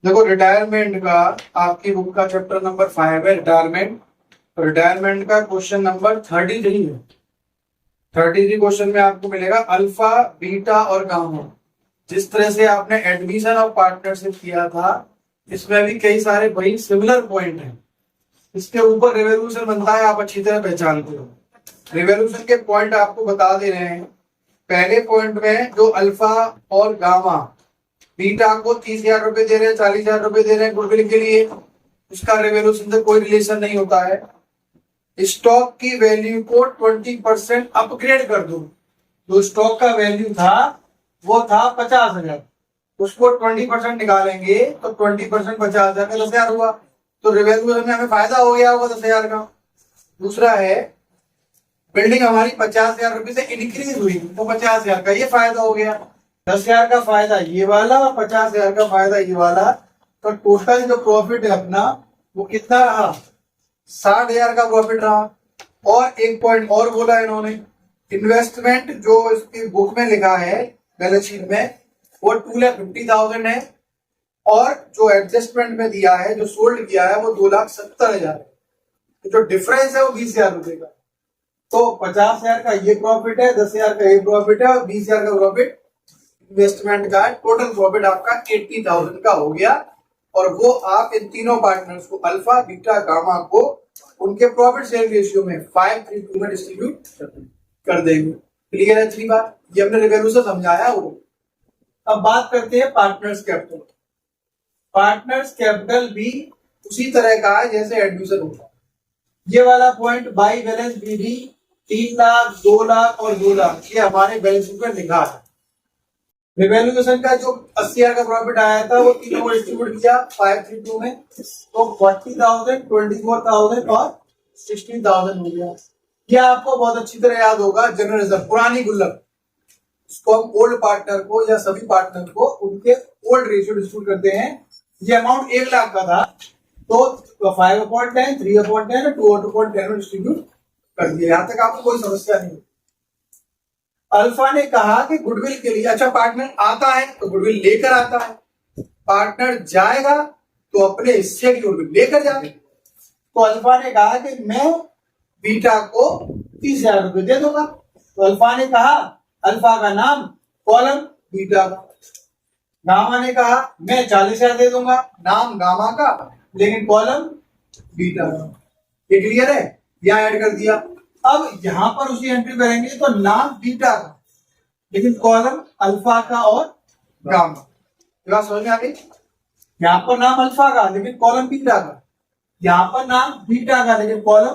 देखो रिटायरमेंट का आपकी बुक का चैप्टर नंबर 5 है रिटायरमेंट। तो रिटायरमेंट का क्वेश्चन नंबर 33 है। 33 क्वेश्चन में आपको मिलेगा अल्फा बीटा और गामा। जिस तरह से आपने एडमिशन और पार्टनरशिप किया था, इसमें भी कई सारे वही सिमिलर पॉइंट हैं। इसके ऊपर रिवोल्यूशन बनता है, आप अच्छी तरह पहचानते हो। रिवोल्यूशन के पॉइंट आपको बता दे रहे हैं। पहले पॉइंट में जो अल्फा और गामा, बीटा को 30,000 रुपए दे रहे हैं, 40,000 रुपए दे रहे हैं गुडविल के लिए, उसका रिवोल्यूशन से कोई रिलेशन नहीं होता है। स्टॉक की वैल्यू को 20% अपग्रेड कर दो। जो स्टॉक का वैल्यू था वो था 50,000, उसको 20% निकालेंगे तो 20% 50,000 का 10,000 हुआ। तो रिवैल्यूएशन में हमें फायदा हो गया होगा 10,000 का। दूसरा है बिल्डिंग हमारी 50,000 रुपए से इंक्रीज हुई तो 50,000 का ये फायदा हो गया। 10,000 का फायदा ये वाला और 50,000 का फायदा ये वाला। तो टोटल जो प्रॉफिट है अपना वो कितना रहा? 60,000 का प्रॉफिट रहा। और एक पॉइंट और बोला इन्होंने, इन्वेस्टमेंट जो इसकी बुक में लिखा है बैलेंस शीट में वो 2,50,000 है, और जो एडजस्टमेंट में दिया है, जो सोल्ड किया है वो 2,70,000 है। तो जो डिफरेंस है वो 20,000 रुपए का। तो 50,000 का ये प्रॉफिट है, 10,000 का ये प्रॉफिट है और 20,000 का प्रॉफिट इन्वेस्टमेंट का है। टोटल प्रॉफिट आपका 80,000 का हो गया। और वो आप इन तीनों पार्टनर्स को अल्फा बीटा गामा को उनके प्रॉफिट शेयर रेशियो में 5:3 में डिस्ट्रीब्यूट कर देंगे। क्लियर है? अच्छी बात, ये हमने रिवोल्यूशन समझाया वो। अब बात करते हैं पार्टनर्स कैपिटल। पार्टनर्स कैपिटल भी उसी तरह का है जैसे एडमिशन होता है। ये वाला पॉइंट बाई बैलेंस विधि 3 लाख 2 लाख और 2 लाख ये हमारे बैलेंस शीट में लिखा है। रिवैल्यूएशन का जो 80,000 का प्रॉफिट आया था वो तीनों को डिस्ट्रीब्यूट किया 5:3 में, तो 40,000, 24,000 और 16,000 हो गया। ये आपको बहुत अच्छी तरह याद होगा, जनरल रिजर्व पुरानी गुल्लक, इसको हम ओल्ड पार्टनर को या सभी पार्टनर को उनके ओल्ड रेशियो डिस्ट्रीब्यूट करते हैं। ये अमाउंट 1 लाख का था तो 5/10, 3/10, 2/10 में डिस्ट्रीब्यूट कर दिया। यहां तक आपको कोई समस्या नहीं। अल्फा ने कहा कि गुडविल के लिए, अच्छा पार्टनर आता है तो गुडविल लेकर आता है, पार्टनर जाएगा तो अपने हिस्से की गुडविल लेकर जाए। तो अल्फा ने कहा कि मैं बीटा को 30,000 रुपए दे दूंगा। तो अल्फा ने कहा, अल्फा का नाम कॉलम बीटा का। गामा ने कहा मैं 40,000 दे दूंगा, नाम गामा का लेकिन कॉलम बीटा का। ये क्लियर है? यहां ऐड कर दिया। अब यहां पर उसी एंट्री करेंगे तो नाम बीटा का लेकिन कॉलम अल्फा का और गामा। ये बात समझ में आ गई? यहां पर नाम अल्फा का लेकिन कॉलम बीटा का, यहां पर नाम बीटा का लेकिन कॉलम